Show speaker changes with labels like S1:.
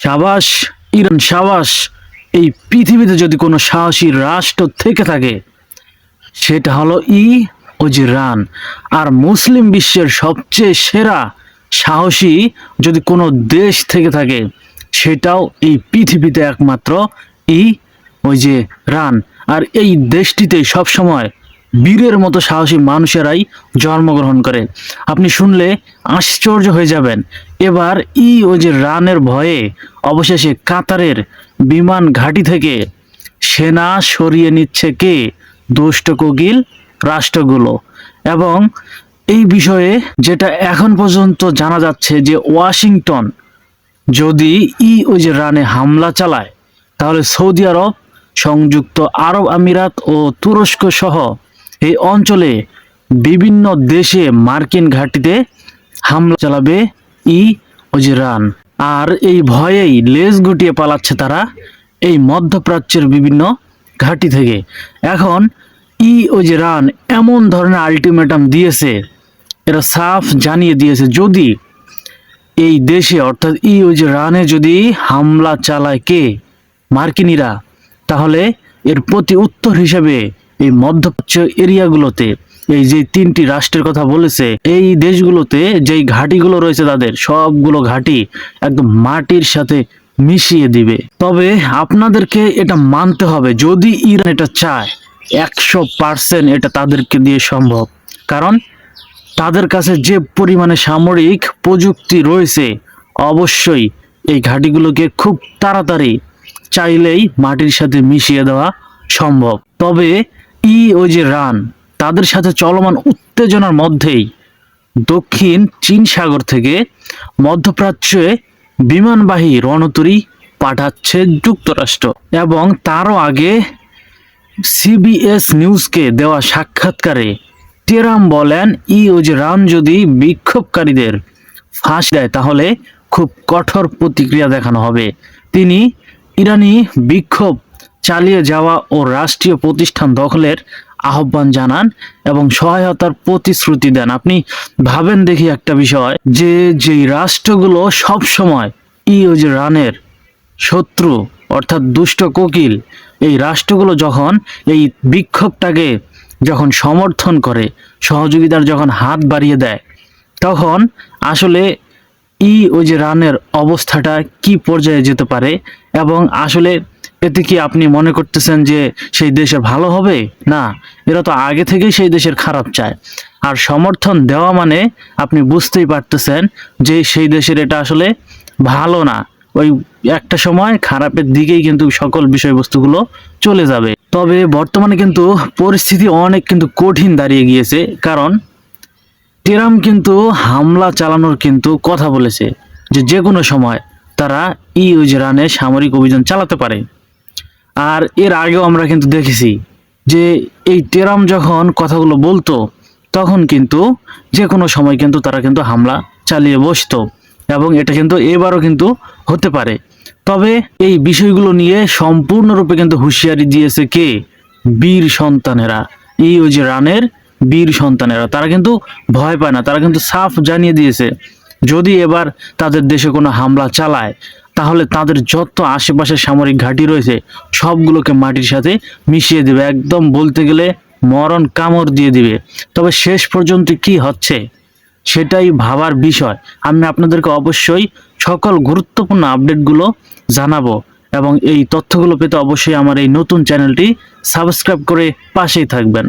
S1: সাবাস ইরান, সাবাস। এই পৃথিবীতে যদি কোনো সাহসী রাষ্ট্র থেকে থাকে সেটা হলো ইরান। আর মুসলিম বিশ্বের সবচেয়ে সেরা সাহসী যদি কোনো দেশ থেকে থাকে সেটাও এই পৃথিবীতে একমাত্র ইরান। আর এই দেশটিতে সবসময় বীরের মতো সাহসী মানুষেরাই জন্মগ্রহণ করে। আপনি শুনলে আশ্চর্য হয়ে যাবেন। এবার ইরানের ভয়ে অবশেষে কাতারের বিমান ঘাঁটি থেকে সেনা সরিয়ে নিচ্ছে কে? দুষ্ট কোকিল রাষ্ট্রগুলো। এবং এই বিষয়ে যেটা এখন পর্যন্ত জানা যাচ্ছে যে ওয়াশিংটন যদি ইরানে হামলা চালায় তাহলে সৌদি আরব, সংযুক্ত আরব আমিরাত ও তুরস্ক সহ এই অঞ্চলে বিভিন্ন দেশে মার্কিন ঘাঁটিতে হামলা চালাবে ইরান। আর এই ভয়েই লেজ গুটিয়ে পালাচ্ছে তারা এই মধ্যপ্রাচ্যের বিভিন্ন ঘাঁটি থেকে। এখন ইরান এমন ধরনের আলটিমেটাম দিয়েছে, এরা সাফ জানিয়ে দিয়েছে যদি এই দেশে অর্থাৎ ইরানে যদি হামলা চালায় কে? মার্কিনিরা, তাহলে এর প্রতি উত্তর হিসেবে এই মধ্যপ্রাচ্য এরিয়াগুলোতে এই যে তিনটি রাষ্ট্রের কথা বলেছে এই দেশগুলোতে যেই ঘাঁটিগুলো রয়েছে তাদের সবগুলো ঘাঁটি একদম মাটির সাথে মিশিয়ে দিবে। তবে আপনাদেরকে এটা মানতে হবে, যদি ইরান এটা চায় 100% এটা তাদেরকে দিয়ে সম্ভব। কারণ তাদের কাছে যে পরিমাণে সামরিক প্রযুক্তি রয়েছে, অবশ্যই এই ঘাঁটিগুলোকে খুব তাড়াতাড়ি চাইলেই মাটির সাথে মিশিয়ে দেওয়া সম্ভব। তবে ইরান তাদের সাথে চলমান উত্তেজনার মধ্যেই দক্ষিণ চীন সাগর থেকে মধ্যপ্রাচ্যে বিমানবাহী রণতরী পাঠাচ্ছে যুক্তরাষ্ট্র। এবং তারও আগে সিবিএস নিউজকে দেওয়া সাক্ষাৎকারে ট্রাম্প বলেন ইরান যদি বিক্ষোভকারীদের ফাঁস দেয় তাহলে খুব কঠোর প্রতিক্রিয়া দেখানো হবে। তিনি ইরানি বিক্ষোভ চালিয়ে যাওয়া ও রাষ্ট্রীয় প্রতিষ্ঠান দখলের আহ্বান জানান এবং সহায়তার প্রতিশ্রুতি দেন। আপনি ভাবেন দেখি একটা বিষয়, যে যেই রাষ্ট্রগুলো সব সময় ইরানের শত্রু অর্থাৎ দুষ্ট কোকিল, এই রাষ্ট্রগুলো যখন এই বিক্ষোভটাকে যখন সমর্থন করে, সহযোগিতার যখন হাত বাড়িয়ে দেয়, তখন আসলে ইরানের অবস্থাটা কি পর্যায়ে যেতে পারে। এবং আসলে এতে কি আপনি মনে করতেছেন যে সেই দেশের ভালো হবে? না, এরা তো আগে থেকেই সেই দেশের খারাপ চায়। আর সমর্থন দেওয়া মানে আপনি বুঝতেই পারতেছেন যে সেই দেশের এটা আসলে ভালো না। ওই একটা সময় খারাপের দিকেই কিন্তু সকল বিষয়বস্তুগুলো চলে যাবে। তবে বর্তমানে কিন্তু পরিস্থিতি অনেক কিন্তু কঠিন দাঁড়িয়ে গিয়েছে। কারণ ট্রাম্প কিন্তু হামলা চালানোর কিন্তু কথা বলেছে যে কোনো সময় তারা ইরানে সামরিক অভিযান চালাতে পারে। আর এর আগেও আমরা কিন্তু দেখেছি যে এই ট্রাম্প যখন কথাগুলো বলতো তখন কিন্তু যে কোনো সময় কিন্তু তারা কিন্তু হামলা চালিয়ে বসতো। এবং এটা কিন্তু এবারও কিন্তু হতে পারে। তবে এই বিষয়গুলো নিয়ে সম্পূর্ণরূপে কিন্তু হুঁশিয়ারি দিয়েছে কে? বীর সন্তানেরা, ইরানের বীর সন্তানেরা। তারা কিন্তু ভয় পায় না, তারা কিন্তু সাফ জানিয়ে দিয়েছে যদি এবার তাদের দেশে কোনো হামলা চালায় তাহলে তাদের যত আশেপাশে সামরিক ঘাঁটি রয়েছে সবগুলোকে মাটির সাথে মিশিয়ে দেবে, একদম বলতে গেলে মরণ কামড় দিয়ে দিবে। তবে শেষ পর্যন্ত কি হচ্ছে সেটাই ভাবার বিষয়। আমি আপনাদেরকে অবশ্যই সকল গুরুত্বপূর্ণ আপডেটগুলো জানাবো এবং এই তথ্যগুলো পেতে অবশ্যই আমার এই নতুন চ্যানেলটি সাবস্ক্রাইব করে পাশেই থাকবেন।